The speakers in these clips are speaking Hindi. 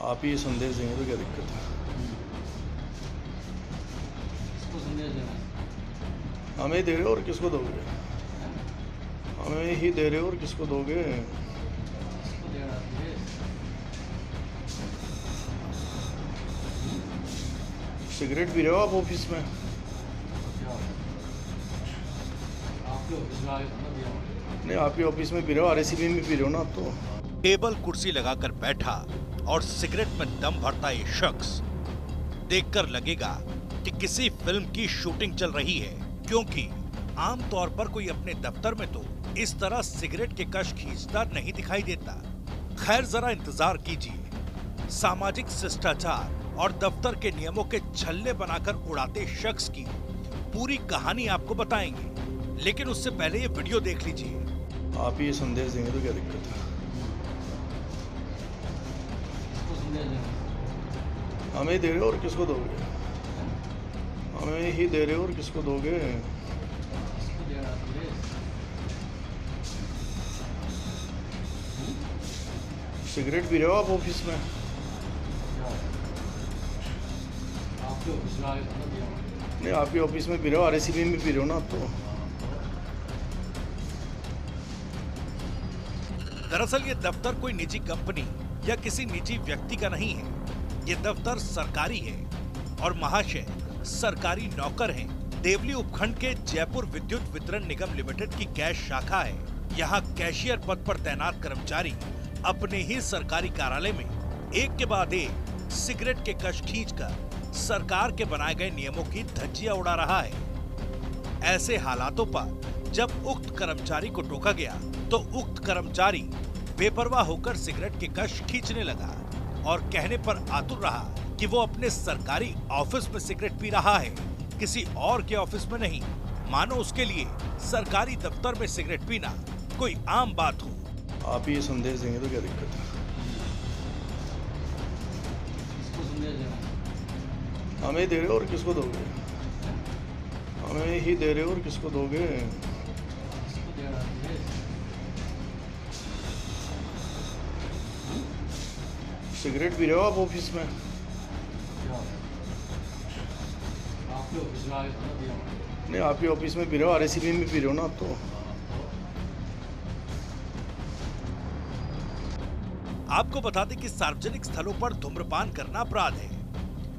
आप ही संदेश देंगे तो क्या दिक्कत है? किसको संदेश देना है? हमें दे रहे हो और किसको दोगे? हमें ही दे रहे हो और किसको दोगे? किसको दे रहा है? सिगरेट पी रहे हो आप ऑफिस में? क्या आपके ऑफिस में आगे ना दिया हुआ। नहीं, आप ही ऑफिस में पी रहे हो, आरएसीबी में पी रहे हो ना आप तो। टेबल कुर्सी लगाकर बैठा और सिगरेट में दम भरता ये शख्स देखकर लगेगा कि किसी फिल्म की शूटिंग चल रही है, क्योंकि आमतौर पर कोई अपने दफ्तर में तो इस तरह सिगरेट के कश खींचता नहीं दिखाई देता। खैर, जरा इंतजार कीजिए। सामाजिक शिष्टाचार और दफ्तर के नियमों के छल्ले बनाकर उड़ाते शख्स की पूरी कहानी आपको बताएंगे, लेकिन उससे पहले ये वीडियो देख लीजिए। आप ही संदेश देंगे तो क्या दिक्कत है? किसको संदेश देना है? हमें दे रहे हो और किसको दोगे? हमें ही दे रहे हो और किसको दोगे? किसको दे रहा है? सिगरेट पी रहे हो आप ऑफिस में? क्या आपके ऑफिस में आगे ना दिया हुआ। नहीं, आप ही ऑफिस में पी रहे हो, आरएसीबी में पी रहे हो ना आप तो। दरअसल ये दफ्तर कोई निजी कंपनी या किसी निजी व्यक्ति का नहीं है। ये दफ्तर सरकारी है और महाशय सरकारी नौकर हैं। देवली उपखंड के जयपुर विद्युत वितरण निगम लिमिटेड की कैश शाखा है। यहाँ कैशियर पद पर तैनात कर्मचारी अपने ही सरकारी कार्यालय में एक के बाद एक सिगरेट के कश खींचकर सरकार के बनाए गए नियमों की धज्जियां उड़ा रहा है। ऐसे हालातों पर जब उक्त कर्मचारी को टोका गया तो उक्त कर्मचारी बेपरवाह होकर सिगरेट के कश खींचने लगा और कहने पर आतुर रहा कि वो अपने सरकारी ऑफिस में सिगरेट पी रहा है, किसी और के ऑफिस में नहीं। मानो उसके लिए सरकारी दफ्तर में सिगरेट पीना कोई आम बात हो। आप ही संदेश देंगे तो क्या दिक्कत है? किसको संदेश देना है? हमें दे रहे हो और किसको दोगे? हमें ही दे रहे हो और किसको दोगे? किसको दे रहा है? सिगरेट पी रहे हो आप ऑफिस में? क्या आपके ऑफिस में आगे ना दिया हुआ। नहीं, आप ही ऑफिस में पी रहे हो, आरएसीबी में पी रहे हो ना आप तो। आपको बता दें कि सार्वजनिक स्थलों पर धूम्रपान करना अपराध है।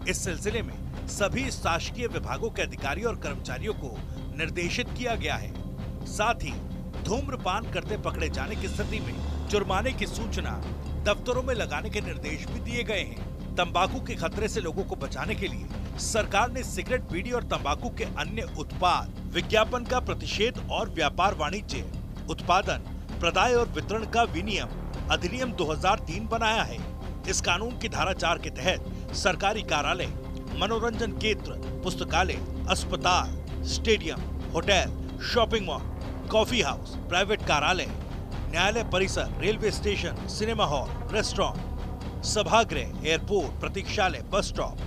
इस सिलसिले में सभी शासकीय विभागों के अधिकारियों और कर्मचारियों को निर्देशित किया गया है। साथ ही धूम्रपान करते पकड़े जाने की स्थिति में जुर्माने की सूचना दफ्तरों में लगाने के निर्देश भी दिए गए हैं। तंबाकू के खतरे से लोगों को बचाने के लिए सरकार ने सिगरेट, बीड़ी और तंबाकू के अन्य उत्पाद, विज्ञापन का प्रतिषेध और व्यापार वाणिज्य, उत्पादन, प्रदाय और वितरण का विनियम अधिनियम 2003 बनाया है। इस कानून की धारा 4 के तहत सरकारी कार्यालय, मनोरंजन केंद्र, पुस्तकालय, अस्पताल, stadium, hotel, shopping mall, coffee house, private कार्यालय, न्यायालय परिसर, railway station, cinema hall, restaurant, सभागृह, एयरपोर्ट, प्रतीक्षालय, बस स्टॉप,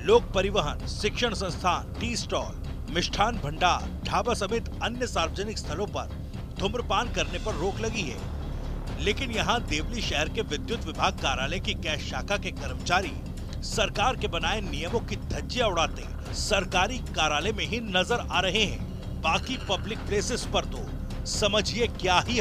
लोक परिवहन, शिक्षण संस्थान, टी स्टॉल, मिष्ठान भंडार, ढाबा समेत अन्य सार्वजनिक स्थलों पर धूम्रपान करने पर रोक लगी है। लेकिन यहाँ देवली शहर के विद्युत विभाग कार्यालय की कैश शाखा के कर्मचारी सरकार के बनाए नियमों की धज्जियां उड़ाते सरकारी कार्यालय में ही नजर आ रहे हैं। बाकी पब्लिक प्लेसेस पर तो समझिए क्या ही